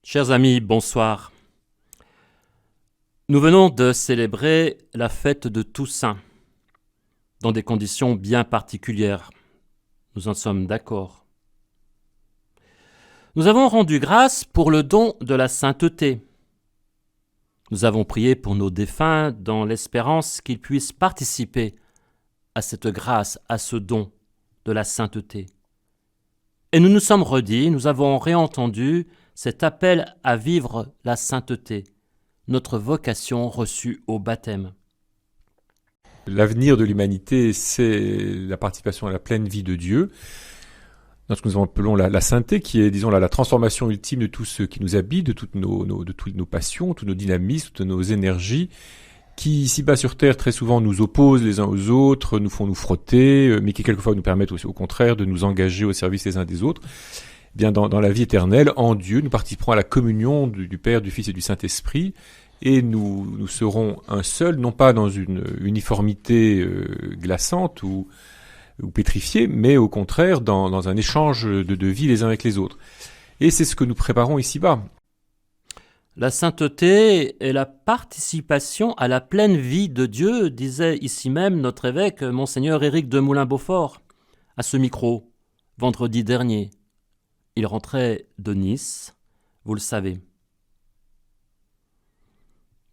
Chers amis, bonsoir. Nous venons de célébrer la fête de Toussaint, dans des conditions bien particulières. Nous en sommes d'accord. Nous avons rendu grâce pour le don de la sainteté. Nous avons prié pour nos défunts dans l'espérance qu'ils puissent participer à cette grâce, à ce don de la sainteté. Et nous nous sommes redits, nous avons réentendu cet appel à vivre la sainteté, notre vocation reçue au baptême. L'avenir de l'humanité, c'est la participation à la pleine vie de Dieu, dans ce que nous appelons la sainteté, qui est, disons, la transformation ultime de tout ce qui nous habite, de toutes nos passions, tous nos dynamismes, toutes nos énergies, qui, ici-bas sur Terre, très souvent nous opposent les uns aux autres, nous font nous frotter, mais qui quelquefois nous permettent aussi, au contraire, de nous engager au service les uns des autres. Bien, dans la vie éternelle, en Dieu, nous participerons à la communion du Père, du Fils et du Saint-Esprit, et nous serons un seul, non pas dans une uniformité glaçante ou pétrifiée, mais au contraire dans un échange de vie les uns avec les autres. Et c'est ce que nous préparons ici-bas. La sainteté est la participation à la pleine vie de Dieu, disait ici même notre évêque, Monseigneur Éric de Moulin-Beaufort, à ce micro, vendredi dernier. Il rentrait de Nice, vous le savez.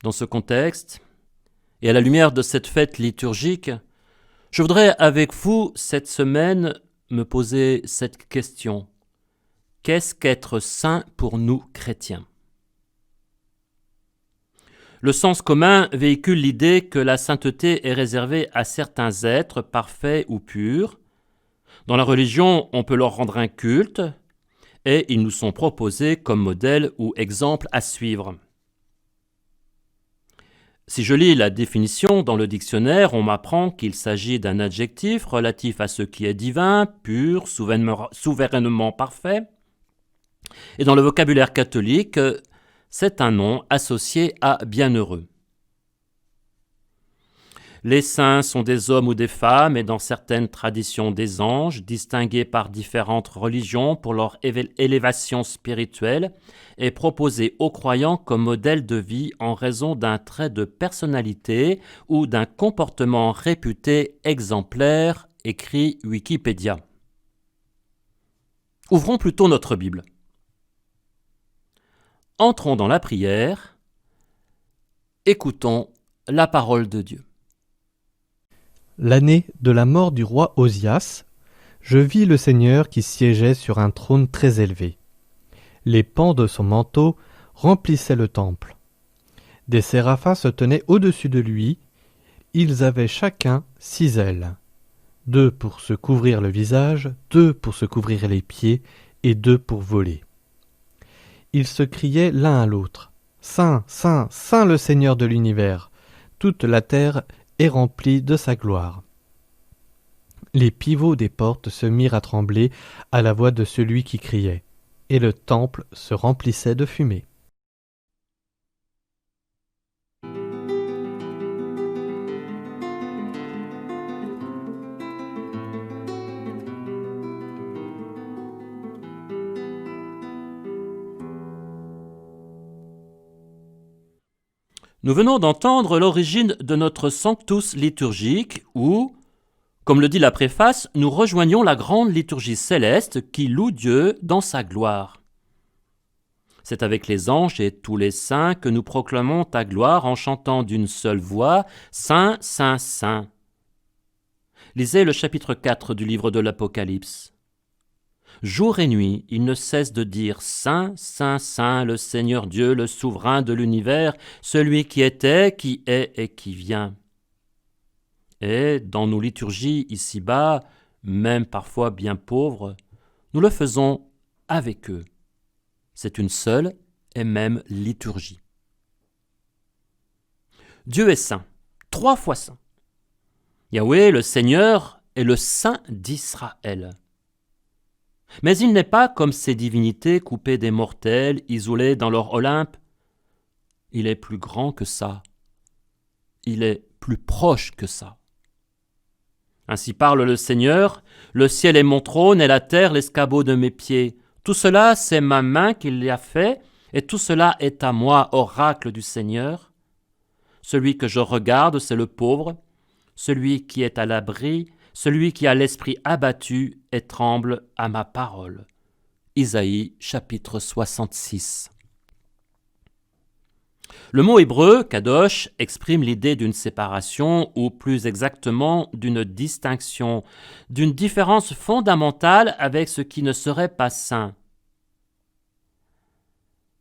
Dans ce contexte, et à la lumière de cette fête liturgique, je voudrais avec vous cette semaine me poser cette question. Qu'est-ce qu'être saint pour nous chrétiens ? Le sens commun véhicule l'idée que la sainteté est réservée à certains êtres parfaits ou purs. Dans la religion, on peut leur rendre un culte, et ils nous sont proposés comme modèle ou exemple à suivre. Si je lis la définition dans le dictionnaire, on m'apprend qu'il s'agit d'un adjectif relatif à ce qui est divin, pur, souverainement parfait. Et dans le vocabulaire catholique, c'est un nom associé à bienheureux. Les saints sont des hommes ou des femmes, et dans certaines traditions des anges, distingués par différentes religions pour leur élévation spirituelle, et proposés aux croyants comme modèle de vie en raison d'un trait de personnalité ou d'un comportement réputé exemplaire, écrit Wikipédia. Ouvrons plutôt notre Bible. Entrons dans la prière, écoutons la parole de Dieu. L'année de la mort du roi Osias, je vis le Seigneur qui siégeait sur un trône très élevé. Les pans de son manteau remplissaient le temple. Des séraphins se tenaient au-dessus de lui. Ils avaient chacun 6 ailes. 2 pour se couvrir le visage, 2 pour se couvrir les pieds et 2 pour voler. Ils se criaient l'un à l'autre. « Saint, Saint, Saint le Seigneur de l'univers ! Toute la terre est remplie de sa gloire. » Les pivots des portes se mirent à trembler à la voix de celui qui criait, et le temple se remplissait de fumée. Nous venons d'entendre l'origine de notre Sanctus liturgique où, comme le dit la préface, nous rejoignons la grande liturgie céleste qui loue Dieu dans sa gloire. C'est avec les anges et tous les saints que nous proclamons ta gloire en chantant d'une seule voix « Saint, Saint, Saint ». Lisez le chapitre 4 du livre de l'Apocalypse. Jour et nuit, il ne cesse de dire « Saint, Saint, Saint, le Seigneur Dieu, le souverain de l'univers, celui qui était, qui est et qui vient. » Et dans nos liturgies ici-bas, même parfois bien pauvres, nous le faisons avec eux. C'est une seule et même liturgie. Dieu est saint, 3 fois saint. Yahweh, le Seigneur, est le Saint d'Israël. Mais il n'est pas comme ces divinités coupées des mortels, isolées dans leur Olympe. Il est plus grand que ça. Il est plus proche que ça. Ainsi parle le Seigneur, le ciel est mon trône et la terre l'escabeau de mes pieds. Tout cela, c'est ma main qui l'a fait, Et tout cela est à moi, oracle du Seigneur. Celui que je regarde, c'est le pauvre, celui qui est à l'abri, celui qui a l'esprit abattu et tremble à ma parole. Isaïe, chapitre 66. Le mot hébreu, kadosh, exprime l'idée d'une séparation, ou plus exactement d'une distinction, d'une différence fondamentale avec ce qui ne serait pas saint.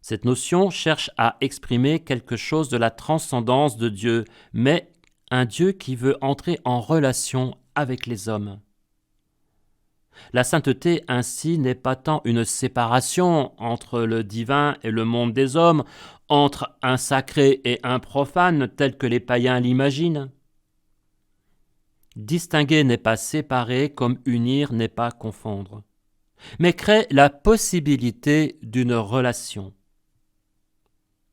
Cette notion cherche à exprimer quelque chose de la transcendance de Dieu, mais un Dieu qui veut entrer en relation avec les hommes. La sainteté ainsi n'est pas tant une séparation entre le divin et le monde des hommes, entre un sacré et un profane tel que les païens l'imaginent. Distinguer n'est pas séparer comme unir n'est pas confondre, mais crée la possibilité d'une relation.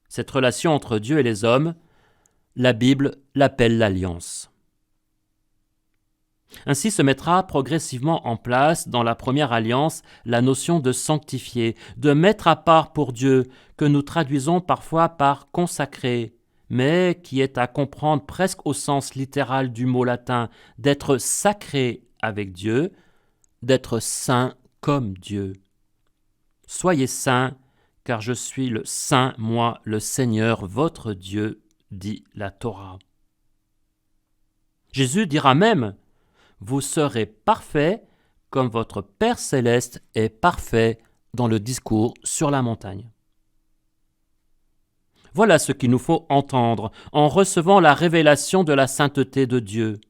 Cette relation entre Dieu et les hommes, la Bible l'appelle l'alliance. Ainsi se mettra progressivement en place dans la première alliance la notion de sanctifier, de mettre à part pour Dieu, que nous traduisons parfois par consacrer, mais qui est à comprendre presque au sens littéral du mot latin, d'être sacré avec Dieu, d'être saint comme Dieu. Soyez saints, car je suis le saint, moi, le Seigneur, votre Dieu, dit la Torah. Jésus dira même: vous serez parfaits comme votre Père céleste est parfait, dans le discours sur la montagne. Voilà ce qu'il nous faut entendre en recevant la révélation de la sainteté de Dieu.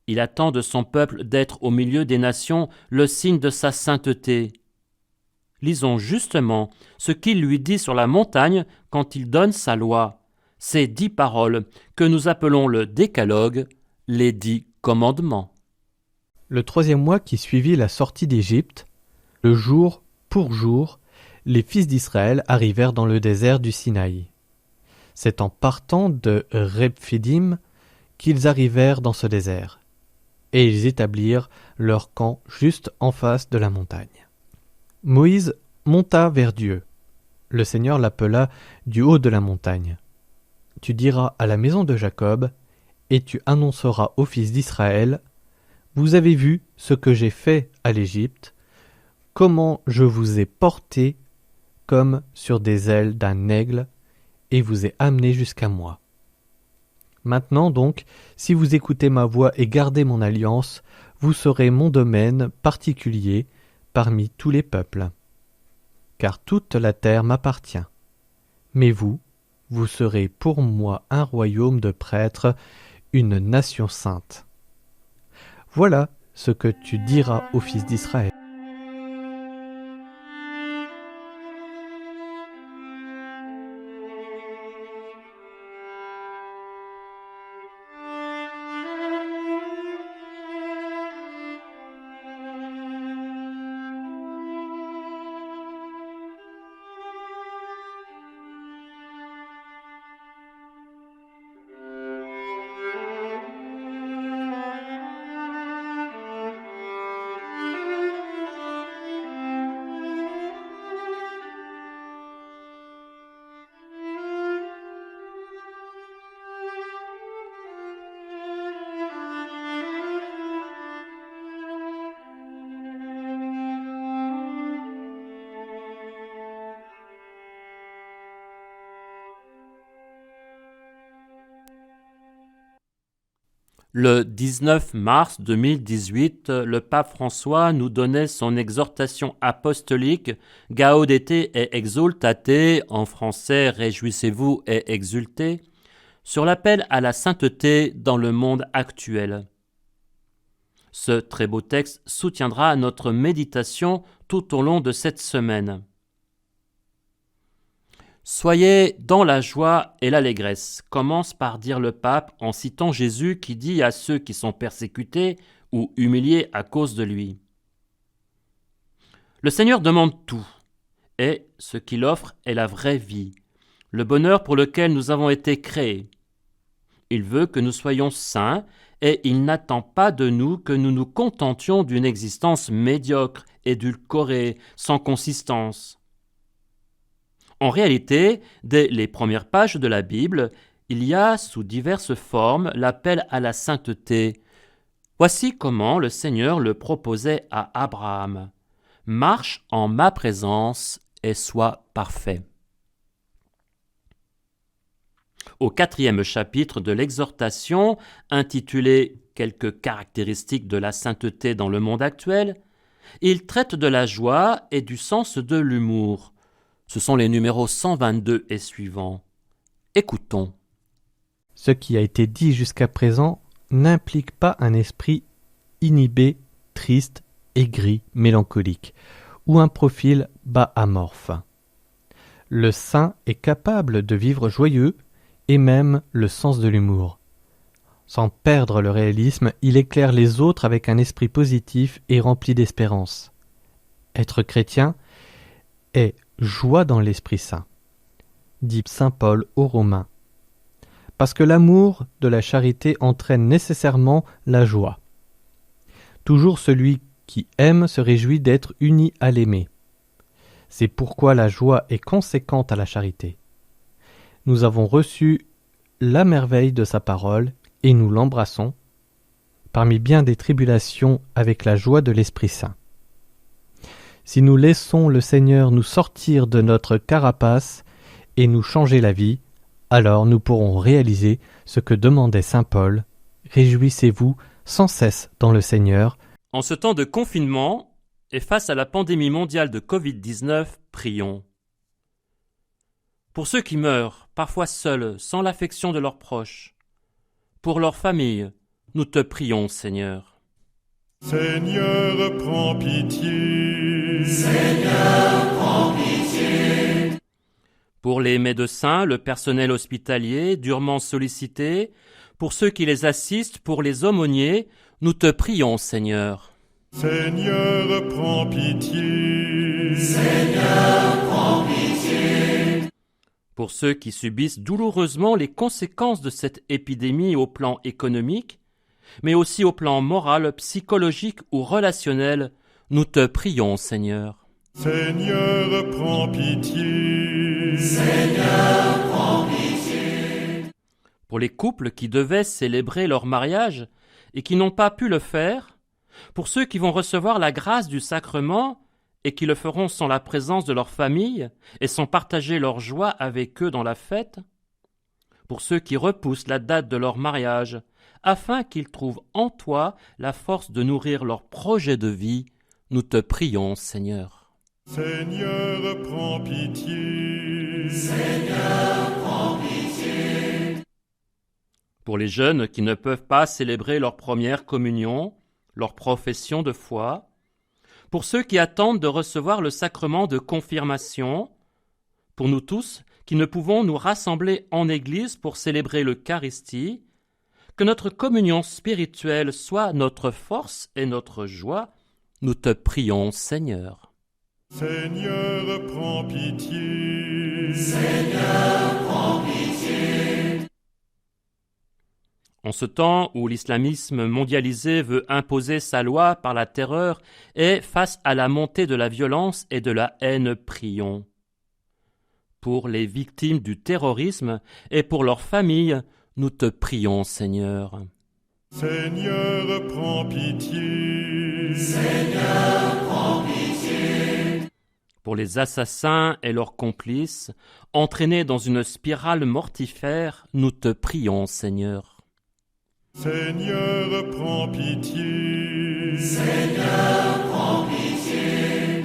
Il attend de son peuple d'être au milieu des nations le signe de sa sainteté. Lisons justement ce qu'il lui dit sur la montagne quand il donne sa loi, ces 10 paroles que nous appelons le décalogue, les 10 commandements. Le 3e mois qui suivit la sortie d'Égypte, le jour pour jour, les fils d'Israël arrivèrent dans le désert du Sinaï. C'est en partant de Rephidim qu'ils arrivèrent dans ce désert, et ils établirent leur camp juste en face de la montagne. Moïse monta vers Dieu. Le Seigneur l'appela du haut de la montagne. Tu diras à la maison de Jacob, et tu annonceras aux fils d'Israël: vous avez vu ce que j'ai fait à l'Égypte, comment je vous ai porté comme sur des ailes d'un aigle, et vous ai amené jusqu'à moi. Maintenant donc, si vous écoutez ma voix et gardez mon alliance, vous serez mon domaine particulier parmi tous les peuples. Car toute la terre m'appartient. Mais vous serez pour moi un royaume de prêtres, une nation sainte. Voilà ce que tu diras aux fils d'Israël. Le 19 mars 2018, le pape François nous donnait son exhortation apostolique Gaudete et exultate, en français réjouissez-vous et exultez, sur l'appel à la sainteté dans le monde actuel. Ce très beau texte soutiendra notre méditation tout au long de cette semaine. Soyez dans la joie et l'allégresse, commence par dire le pape en citant Jésus qui dit à ceux qui sont persécutés ou humiliés à cause de lui. Le Seigneur demande tout, et ce qu'il offre est la vraie vie, le bonheur pour lequel nous avons été créés. Il veut que nous soyons saints et il n'attend pas de nous que nous nous contentions d'une existence médiocre, édulcorée, sans consistance. En réalité, dès les premières pages de la Bible, il y a sous diverses formes l'appel à la sainteté. Voici comment le Seigneur le proposait à Abraham. « Marche en ma présence et sois parfait. » Au 4e chapitre de l'exhortation, intitulé « Quelques caractéristiques de la sainteté dans le monde actuel », il traite de la joie et du sens de l'humour. Ce sont les numéros 122 et suivants. Écoutons. Ce qui a été dit jusqu'à présent n'implique pas un esprit inhibé, triste, aigri, mélancolique, ou un profil bas amorphe. Le saint est capable de vivre joyeux et même le sens de l'humour. Sans perdre le réalisme, il éclaire les autres avec un esprit positif et rempli d'espérance. Être chrétien est joie dans l'Esprit Saint, dit saint Paul aux Romains, parce que l'amour de la charité entraîne nécessairement la joie. Toujours celui qui aime se réjouit d'être uni à l'aimer. C'est pourquoi la joie est conséquente à la charité. Nous avons reçu la merveille de sa parole et nous l'embrassons, parmi bien des tribulations avec la joie de l'Esprit Saint. Si nous laissons le Seigneur nous sortir de notre carapace et nous changer la vie, alors nous pourrons réaliser ce que demandait saint Paul. Réjouissez-vous sans cesse dans le Seigneur. En ce temps de confinement et face à la pandémie mondiale de Covid-19, prions. Pour ceux qui meurent, parfois seuls, sans l'affection de leurs proches, pour leurs familles, nous te prions, Seigneur. Seigneur, prends pitié. Seigneur, prends pitié. Pour les médecins, le personnel hospitalier, durement sollicité, pour ceux qui les assistent, pour les aumôniers, nous te prions, Seigneur. Seigneur, prends pitié. Seigneur, prends pitié. Pour ceux qui subissent douloureusement les conséquences de cette épidémie au plan économique, mais aussi au plan moral, psychologique ou relationnel, nous te prions, Seigneur. Seigneur, prends pitié. Seigneur, prends pitié. Pour les couples qui devaient célébrer leur mariage et qui n'ont pas pu le faire, pour ceux qui vont recevoir la grâce du sacrement et qui le feront sans la présence de leur famille et sans partager leur joie avec eux dans la fête, pour ceux qui repoussent la date de leur mariage, afin qu'ils trouvent en toi la force de nourrir leur projet de vie, nous te prions, Seigneur. Seigneur, prends pitié. Seigneur, prends pitié. Pour les jeunes qui ne peuvent pas célébrer leur première communion, leur profession de foi, pour ceux qui attendent de recevoir le sacrement de confirmation, pour nous tous qui ne pouvons nous rassembler en Église pour célébrer l'Eucharistie, que notre communion spirituelle soit notre force et notre joie, nous te prions, Seigneur. Seigneur, prends pitié. Seigneur, prends pitié. En ce temps où l'islamisme mondialisé veut imposer sa loi par la terreur et face à la montée de la violence et de la haine, prions. Pour les victimes du terrorisme et pour leurs familles, nous te prions, Seigneur. Seigneur, prends pitié. Seigneur, prends pitié. Pour les assassins et leurs complices, entraînés dans une spirale mortifère, nous te prions, Seigneur. Seigneur, prends pitié. Seigneur, prends pitié.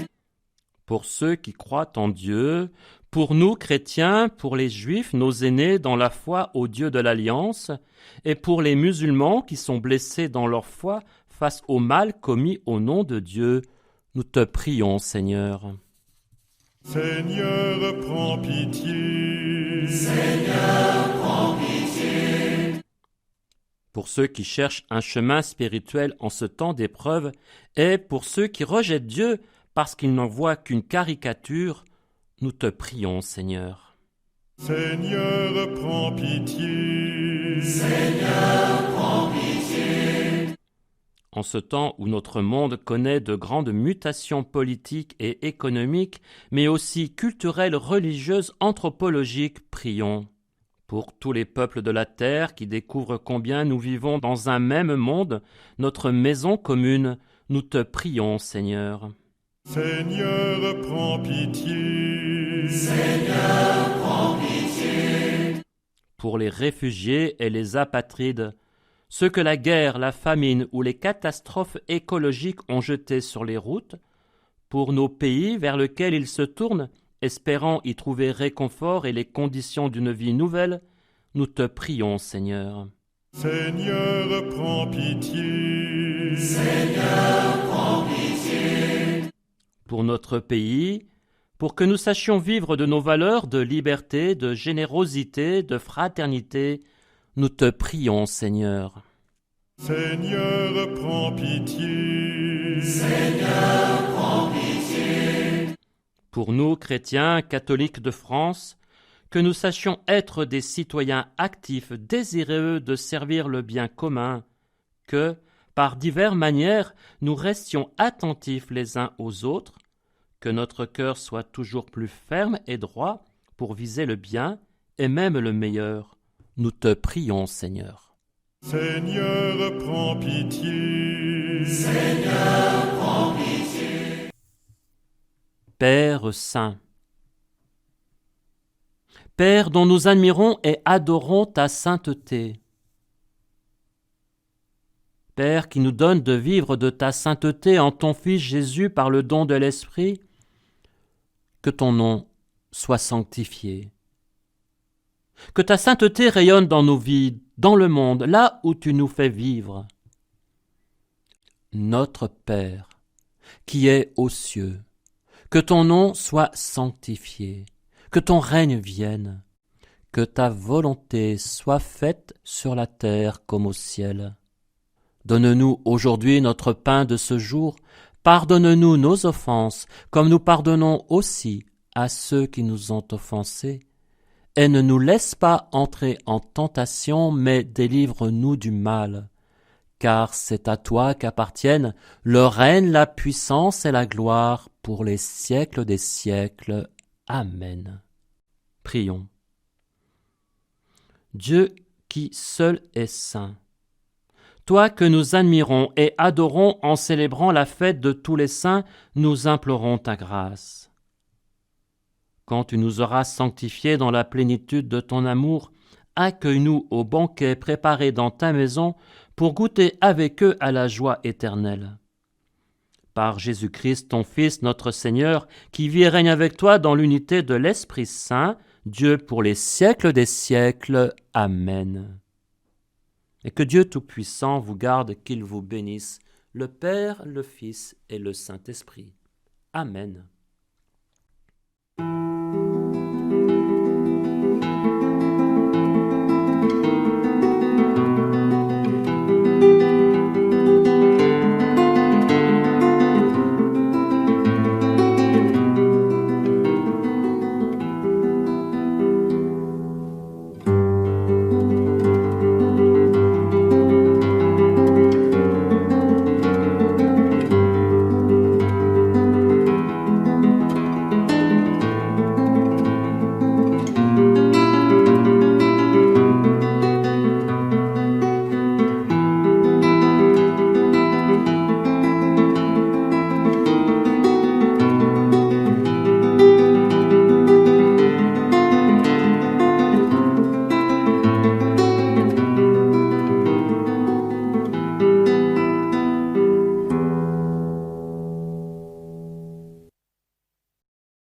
Pour ceux qui croient en Dieu, pour nous chrétiens, pour les juifs, nos aînés dans la foi au Dieu de l'Alliance, et pour les musulmans qui sont blessés dans leur foi face au mal commis au nom de Dieu, nous te prions, Seigneur. Seigneur, prends pitié. Seigneur, prends pitié. Pour ceux qui cherchent un chemin spirituel en ce temps d'épreuve, et pour ceux qui rejettent Dieu parce qu'ils n'en voient qu'une caricature, nous te prions, Seigneur. Seigneur, prends pitié. Seigneur, prends pitié. En ce temps où notre monde connaît de grandes mutations politiques et économiques, mais aussi culturelles, religieuses, anthropologiques, prions. Pour tous les peuples de la terre qui découvrent combien nous vivons dans un même monde, notre maison commune, nous te prions, Seigneur. Seigneur, prends pitié. Seigneur, prends pitié. Pour les réfugiés et les apatrides, ceux que la guerre, la famine ou les catastrophes écologiques ont jetés sur les routes, pour nos pays vers lesquels ils se tournent, espérant y trouver réconfort et les conditions d'une vie nouvelle, nous te prions, Seigneur. Seigneur, prends pitié. Seigneur, prends pitié. Pour notre pays, pour que nous sachions vivre de nos valeurs de liberté, de générosité, de fraternité, nous te prions, Seigneur. Seigneur, prends pitié. Seigneur, prends pitié. Pour nous, chrétiens, catholiques de France, que nous sachions être des citoyens actifs, désireux de servir le bien commun, que, par diverses manières, nous restions attentifs les uns aux autres, que notre cœur soit toujours plus ferme et droit pour viser le bien et même le meilleur. Nous te prions, Seigneur. Seigneur, prends pitié. Seigneur, prends pitié. Père saint, Père dont nous admirons et adorons ta sainteté, Père qui nous donne de vivre de ta sainteté en ton Fils Jésus par le don de l'Esprit, que ton nom soit sanctifié. Que ta sainteté rayonne dans nos vies, dans le monde, là où tu nous fais vivre. Notre Père, qui es aux cieux, que ton nom soit sanctifié, que ton règne vienne, que ta volonté soit faite sur la terre comme au ciel. Donne-nous aujourd'hui notre pain de ce jour, pardonne-nous nos offenses, comme nous pardonnons aussi à ceux qui nous ont offensés, et ne nous laisse pas entrer en tentation, mais délivre-nous du mal. Car c'est à toi qu'appartiennent le règne, la puissance et la gloire pour les siècles des siècles. Amen. Prions. Dieu qui seul est saint, toi que nous admirons et adorons en célébrant la fête de tous les saints, nous implorons ta grâce. Quand tu nous auras sanctifiés dans la plénitude de ton amour, accueille-nous au banquet préparé dans ta maison pour goûter avec eux à la joie éternelle. Par Jésus-Christ, ton Fils, notre Seigneur, qui vit et règne avec toi dans l'unité de l'Esprit Saint, Dieu pour les siècles des siècles. Amen. Et que Dieu Tout-Puissant vous garde, qu'il vous bénisse, le Père, le Fils et le Saint-Esprit. Amen.